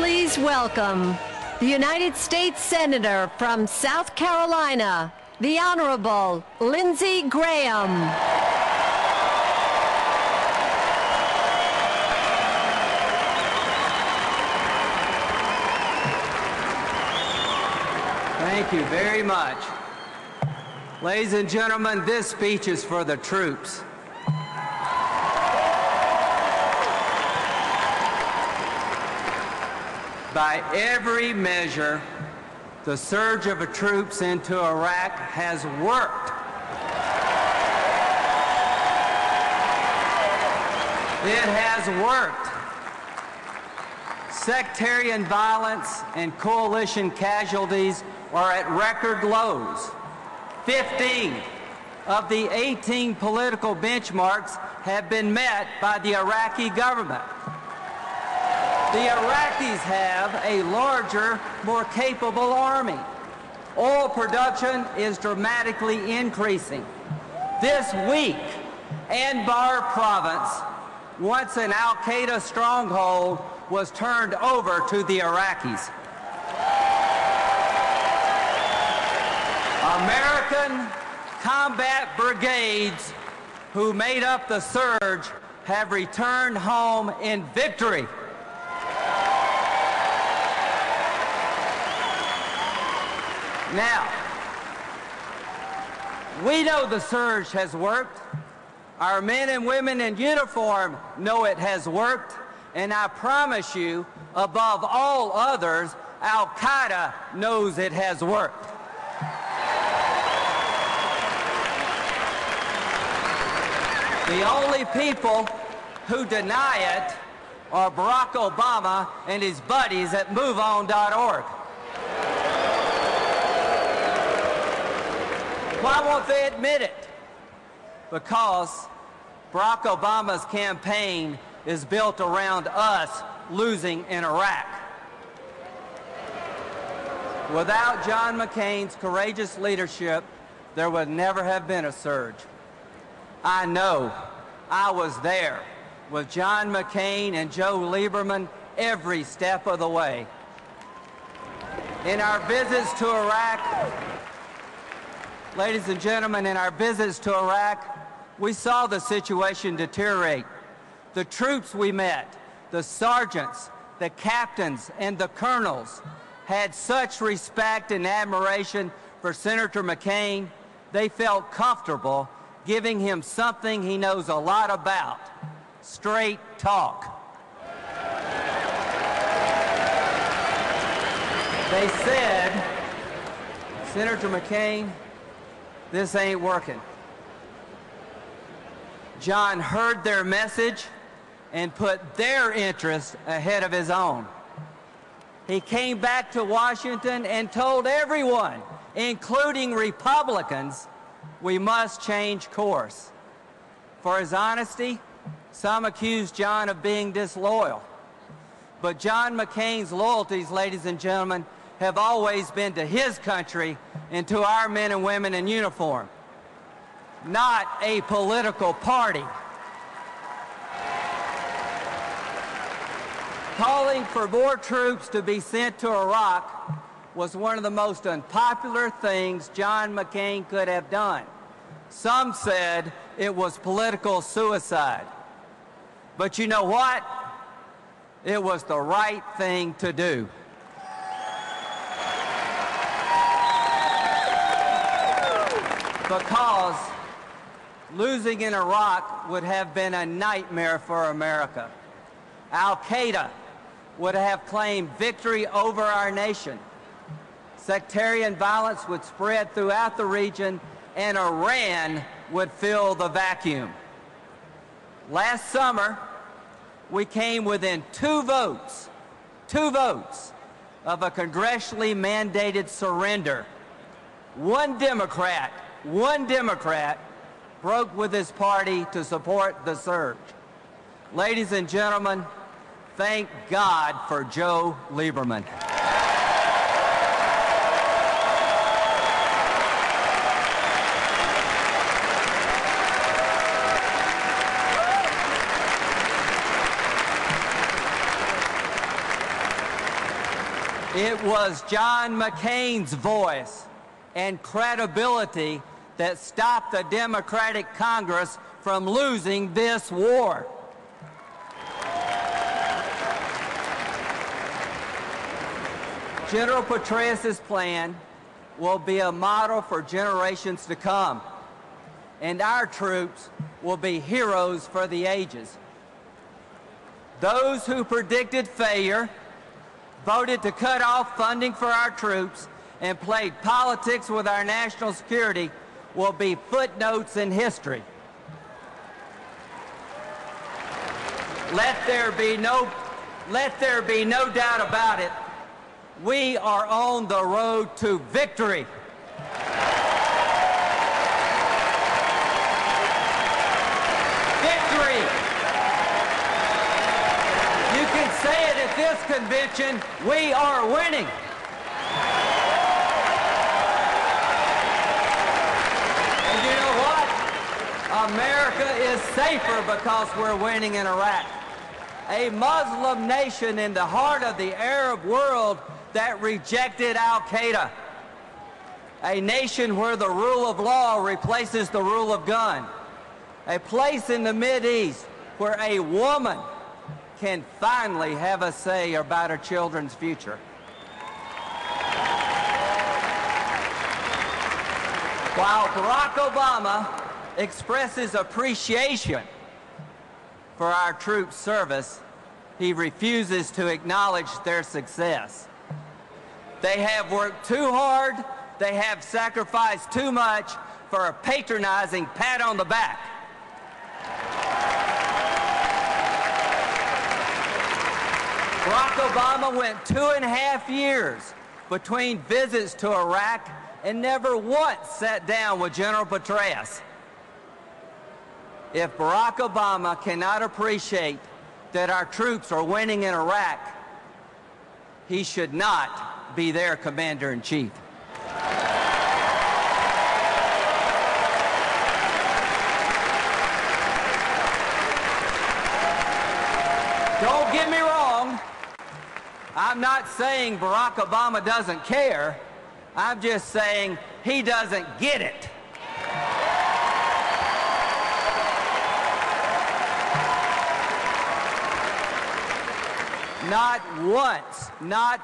Please welcome the United States Senator from South Carolina, the Honorable Lindsey Graham. Thank you very much. Ladies and gentlemen, this speech is for the troops. By every measure, the surge of troops into Iraq has worked. It has worked. Sectarian violence and coalition casualties are at record lows. 15 of the 18 political benchmarks have been met by the Iraqi government. The Iraqis have a larger, more capable army. Oil production is dramatically increasing. This week, Anbar province, once an al-Qaeda stronghold, was turned over to the Iraqis. American combat brigades who made up the surge have returned home in victory. Now, we know the surge has worked. Our men and women in uniform know it has worked. And I promise you, above all others, Al-Qaeda knows it has worked. The only people who deny it are Barack Obama and his buddies at MoveOn.org. Why won't they admit it? Because Barack Obama's campaign is built around us losing in Iraq. Without John McCain's courageous leadership, there would never have been a surge. I know. I was there with John McCain and Joe Lieberman every step of the way. In our visits to Iraq, ladies and gentlemen, in our visits to Iraq, we saw the situation deteriorate. The troops we met, the sergeants, the captains, and the colonels had such respect and admiration for Senator McCain, they felt comfortable giving him something he knows a lot about: straight talk. They said, "Senator McCain, this ain't working." John heard their message and put their interest ahead of his own. He came back to Washington and told everyone, including Republicans, we must change course. For his honesty, some accused John of being disloyal. But John McCain's loyalties, ladies and gentlemen, have always been to his country and to our men and women in uniform, not a political party. Calling for more troops to be sent to Iraq was one of the most unpopular things John McCain could have done. Some said it was political suicide. But you know what? It was the right thing to do. Because losing in Iraq would have been a nightmare for America. Al-Qaeda would have claimed victory over our nation. Sectarian violence would spread throughout the region, and Iran would fill the vacuum. Last summer, we came within two votes of a congressionally mandated surrender. One Democrat broke with his party to support the surge. Ladies and gentlemen, thank God for Joe Lieberman. It was John McCain's voice and credibility that stopped the Democratic Congress from losing this war. General Petraeus' plan will be a model for generations to come, and our troops will be heroes for the ages. Those who predicted failure, voted to cut off funding for our troops, and played politics with our national security will be footnotes in history. Let there be no doubt about it. We are on the road to victory. Victory! You can say it at this convention, we are winning. And you know what? America is safer because we're winning in Iraq. A Muslim nation in the heart of the Arab world that rejected Al-Qaeda. A nation where the rule of law replaces the rule of gun. A place in the Mideast where a woman can finally have a say about her children's future. While Barack Obama expresses appreciation for our troops' service, he refuses to acknowledge their success. They have worked too hard, they have sacrificed too much for a patronizing pat on the back. Barack Obama went 2.5 years between visits to Iraq and never once sat down with General Petraeus. If Barack Obama cannot appreciate that our troops are winning in Iraq, he should not be their commander-in-chief. Don't get me wrong. I'm not saying Barack Obama doesn't care. I'm just saying he doesn't get it. Not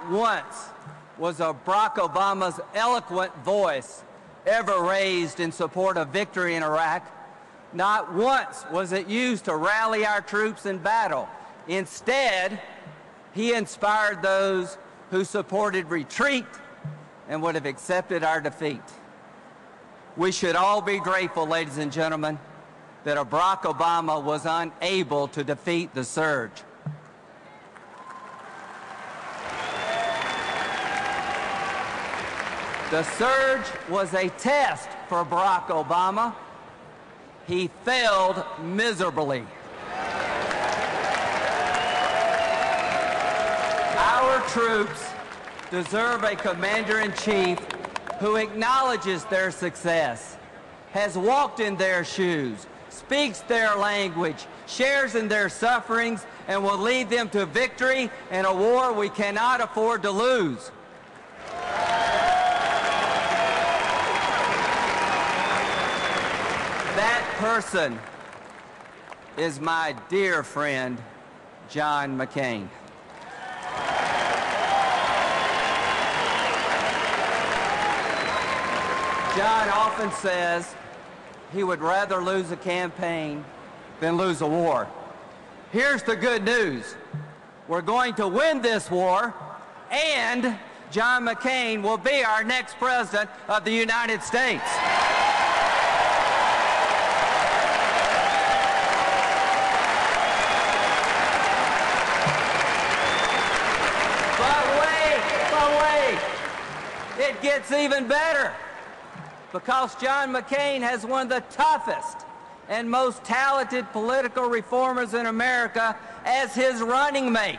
once was a Barack Obama's eloquent voice ever raised in support of victory in Iraq. Not once was it used to rally our troops in battle. Instead, he inspired those who supported retreat and would have accepted our defeat. We should all be grateful, ladies and gentlemen, that a Barack Obama was unable to defeat the surge. The surge was a test for Barack Obama. He failed miserably. Our troops deserve a commander-in-chief who acknowledges their success, has walked in their shoes, speaks their language, shares in their sufferings, and will lead them to victory in a war we cannot afford to lose. That person is my dear friend, John McCain. John often says he would rather lose a campaign than lose a war. Here's the good news. We're going to win this war, and John McCain will be our next president of the United States. But wait, it gets even better, because John McCain has one of the toughest and most talented political reformers in America as his running mate.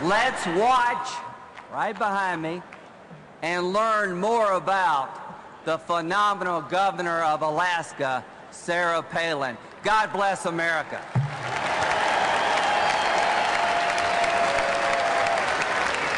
Let's watch, right behind me, and learn more about the phenomenal governor of Alaska, Sarah Palin. God bless America.